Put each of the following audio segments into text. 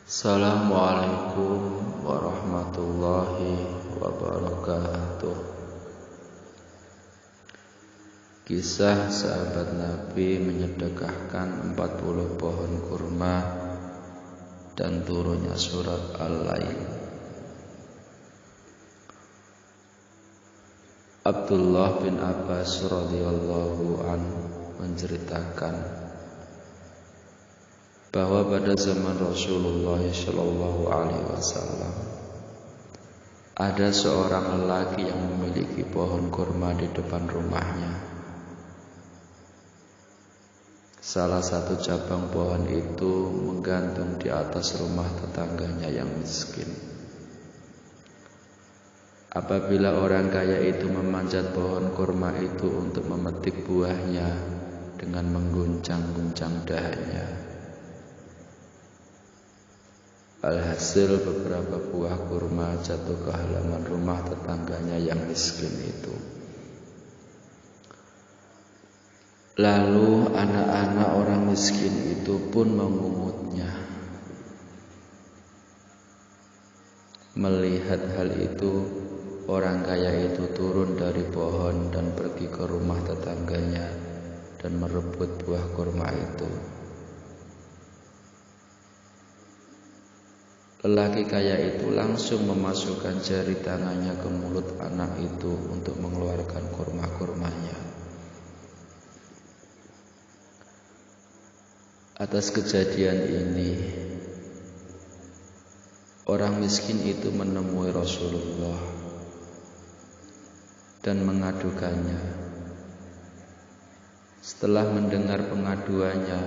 Assalamualaikum warahmatullahi wabarakatuh. Kisah sahabat Nabi menyedekahkan 40 pohon kurma dan turunnya surat Al-Lail. Abdullah bin Abbas radhiyallahu anhu menceritakan bahwa pada zaman Rasulullah Shallallahu Alaihi Wasallam ada seorang lelaki yang memiliki pohon kurma di depan rumahnya. Salah satu cabang pohon itu menggantung di atas rumah tetangganya yang miskin. Apabila orang kaya itu memanjat pohon kurma itu untuk memetik buahnya dengan mengguncang-guncang dahannya, alhasil beberapa buah kurma jatuh ke halaman rumah tetangganya yang miskin itu. Lalu anak-anak orang miskin itu pun mengumutnya. Melihat hal itu, orang kaya itu turun dari pohon dan pergi ke rumah tetangganya dan merebut buah kurma itu. Lelaki kaya itu langsung memasukkan jari tangannya ke mulut anak itu untuk mengeluarkan kurma-kurmanya. Atas kejadian ini, orang miskin itu menemui Rasulullah dan mengadukannya. Setelah mendengar pengaduannya,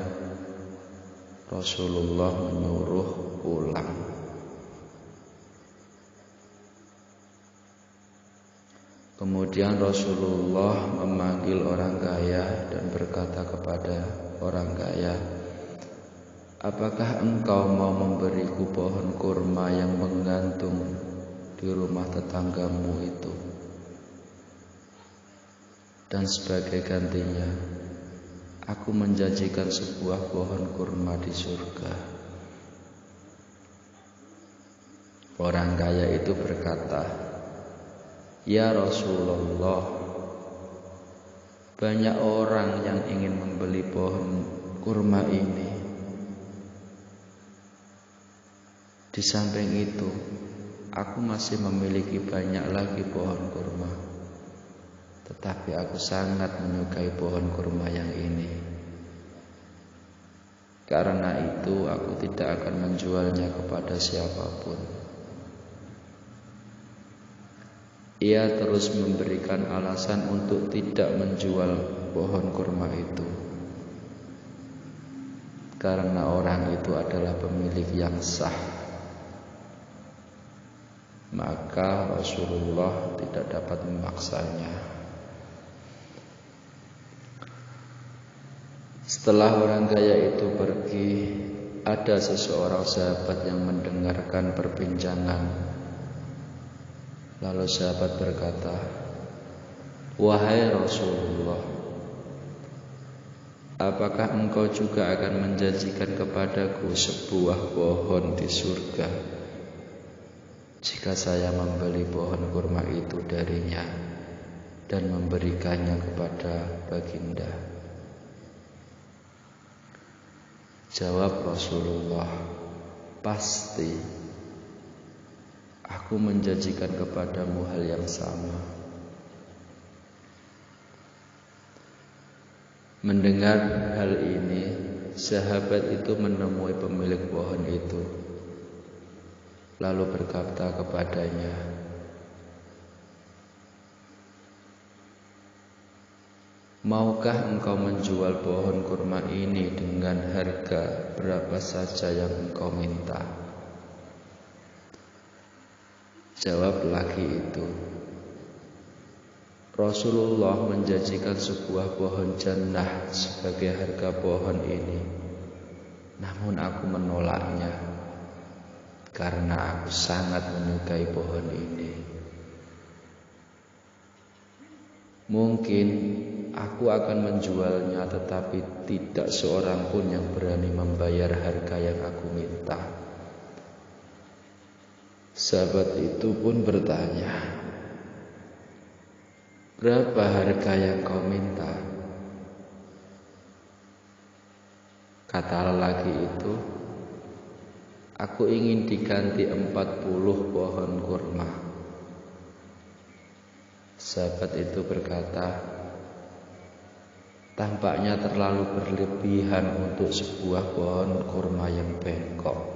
Rasulullah menyuruh pulang. Kemudian Rasulullah memanggil orang kaya dan berkata kepada orang kaya, "Apakah engkau mau memberiku pohon kurma yang menggantung di rumah tetanggamu itu? Dan sebagai gantinya, aku menjanjikan sebuah pohon kurma di surga." Orang kaya itu berkata, "Ya Rasulullah, banyak orang yang ingin membeli pohon kurma ini. Di samping itu, aku masih memiliki banyak lagi pohon kurma. Tetapi aku sangat menyukai pohon kurma yang ini. Karena itu aku tidak akan menjualnya kepada siapapun." Ia terus memberikan alasan untuk tidak menjual pohon kurma itu, karena orang itu adalah pemilik yang sah. Maka Rasulullah tidak dapat memaksanya. Setelah orang kaya itu pergi, ada seseorang sahabat yang mendengarkan perbincangan. Lalu sahabat berkata, "Wahai Rasulullah, apakah engkau juga akan menjanjikan kepadaku sebuah pohon di surga jika saya membeli pohon kurma itu darinya dan memberikannya kepada baginda?" Jawab Rasulullah, "Pasti. Aku menjanjikan kepadamu hal yang sama." Mendengar hal ini, sahabat itu menemui pemilik pohon itu, lalu berkata kepadanya, "Maukah engkau menjual pohon kurma ini dengan harga berapa saja yang engkau minta?" Jawab lelaki itu, "Rasulullah menjanjikan sebuah pohon jannah sebagai harga pohon ini. Namun aku menolaknya karena aku sangat menyukai pohon ini. Mungkin aku akan menjualnya, tetapi tidak seorang pun yang berani membayar harga yang aku minta. Sahabat itu pun bertanya, "Berapa harga yang kau minta?" Kata lelaki itu, "Aku ingin diganti 40 pohon kurma." Sahabat itu berkata, "Tampaknya terlalu berlebihan untuk sebuah pohon kurma yang bengkok.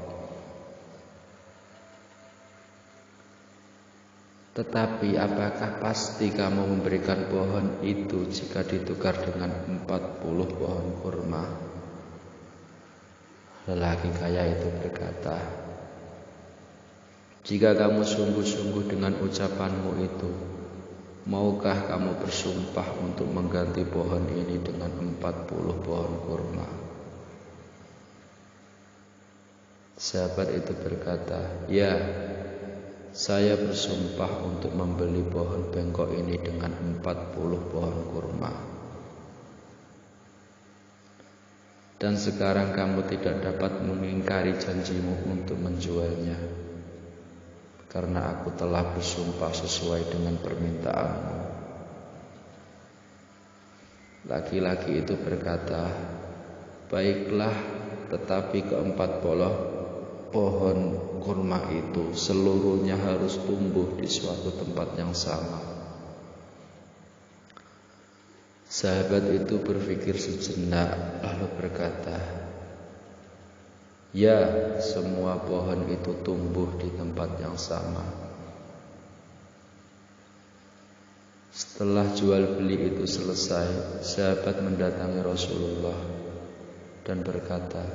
Tetapi apakah pasti kamu memberikan pohon itu jika ditukar dengan 40 pohon kurma?" Lelaki kaya itu berkata, "Jika kamu sungguh-sungguh dengan ucapanmu itu, maukah kamu bersumpah untuk mengganti pohon ini dengan 40 pohon kurma?" Sahabat itu berkata, "Ya, saya bersumpah untuk membeli pohon bengkok ini dengan 40 pohon kurma. Dan sekarang kamu tidak dapat mengingkari janjimu untuk menjualnya, karena aku telah bersumpah sesuai dengan permintaanmu." Laki-laki itu berkata, "Baiklah, tetapi ke-40 pohon kurma itu seluruhnya harus tumbuh di suatu tempat yang sama." Sahabat itu berpikir sejenak lalu berkata, "Ya, semua pohon itu tumbuh di tempat yang sama." Setelah jual beli itu selesai, sahabat mendatangi Rasulullah dan berkata,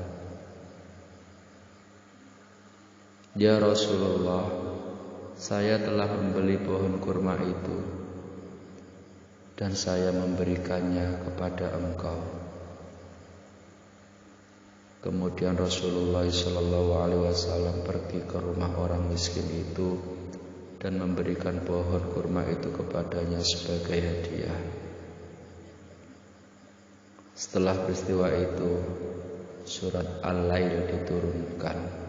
"Ya Rasulullah, saya telah membeli pohon kurma itu dan saya memberikannya kepada engkau." Kemudian Rasulullah SAW pergi ke rumah orang miskin itu dan memberikan pohon kurma itu kepadanya sebagai hadiah. Setelah peristiwa itu, surat Al-Lail diturunkan.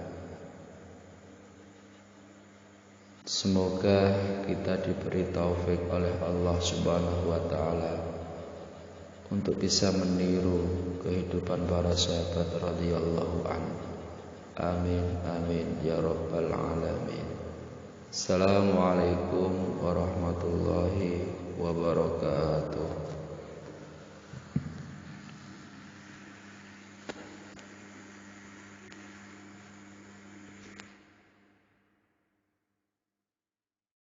Semoga kita diberi taufik oleh Allah Subhanahu wa Ta'ala untuk bisa meniru kehidupan para sahabat radhiyallahu anhu. Amin amin ya rabbal alamin. Assalamualaikum warahmatullahi wabarakatuh.